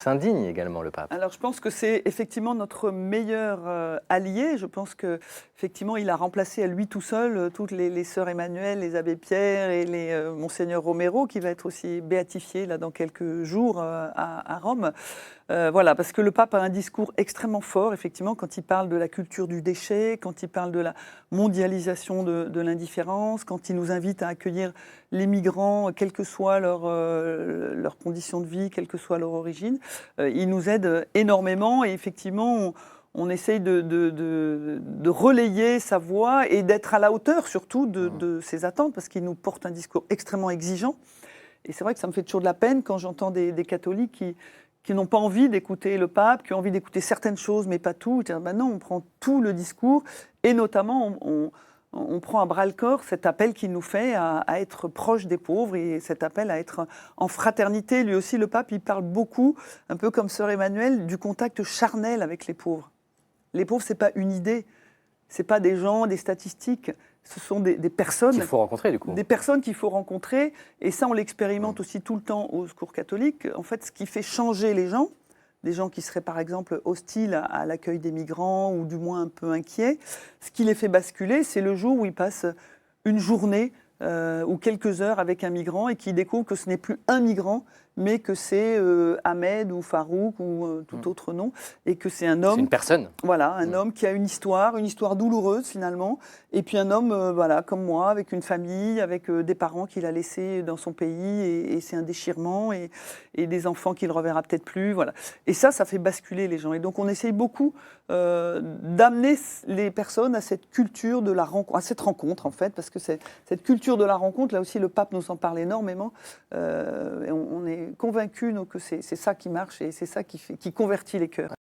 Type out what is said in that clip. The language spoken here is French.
s'indigne également, le pape. Alors je pense que c'est effectivement notre meilleur allié. Je pense qu'effectivement il a remplacé à lui tout seul toutes les sœurs Emmanuel, les abbés Pierre et les Monseigneur Romero, qui va être aussi béatifié là, dans quelques jours à Rome. Voilà, parce que le pape a un discours extrêmement fort, effectivement, quand il parle de la culture du déchet, quand il parle de la mondialisation de l'indifférence, quand il nous invite à accueillir les migrants, quelles que soient leurs conditions de vie, quelle que soit leur origine. Il nous aide énormément et effectivement, on essaye de relayer sa voix et d'être à la hauteur surtout de ses attentes, parce qu'il nous porte un discours extrêmement exigeant. Et c'est vrai que ça me fait toujours de la peine quand j'entends des catholiques qui n'ont pas envie d'écouter le pape, qui ont envie d'écouter certaines choses, mais pas tout. Non, on prend tout le discours, et notamment, on prend à bras-le-corps cet appel qu'il nous fait à être proche des pauvres, et cet appel à être en fraternité. Lui aussi, le pape, il parle beaucoup, un peu comme sœur Emmanuel, du contact charnel avec les pauvres. Les pauvres, ce n'est pas une idée, ce n'est pas des gens, des statistiques. Ce sont des personnes qu'il faut rencontrer, du coup. Des personnes qu'il faut rencontrer. Et ça, on l'expérimente aussi tout le temps au Secours catholique. En fait, ce qui fait changer les gens, des gens qui seraient par exemple hostiles à l'accueil des migrants ou du moins un peu inquiets, ce qui les fait basculer, c'est le jour où ils passent une journée ou quelques heures avec un migrant et qui découvrent que ce n'est plus un migrant, mais que c'est Ahmed ou Farouk ou tout autre nom, et que c'est un homme... C'est une personne. Voilà, un homme qui a une histoire douloureuse finalement, et puis un homme voilà, comme moi, avec une famille, avec des parents qu'il a laissés dans son pays, et c'est un déchirement, et des enfants qu'il ne reverra peut-être plus. Voilà. Et ça fait basculer les gens. Et donc on essaye beaucoup d'amener les personnes à cette culture de la rencontre, à cette rencontre en fait, parce que c'est cette culture de la rencontre, là aussi le pape nous en parle énormément, et on est convaincus que c'est ça qui marche et c'est ça qui convertit les cœurs.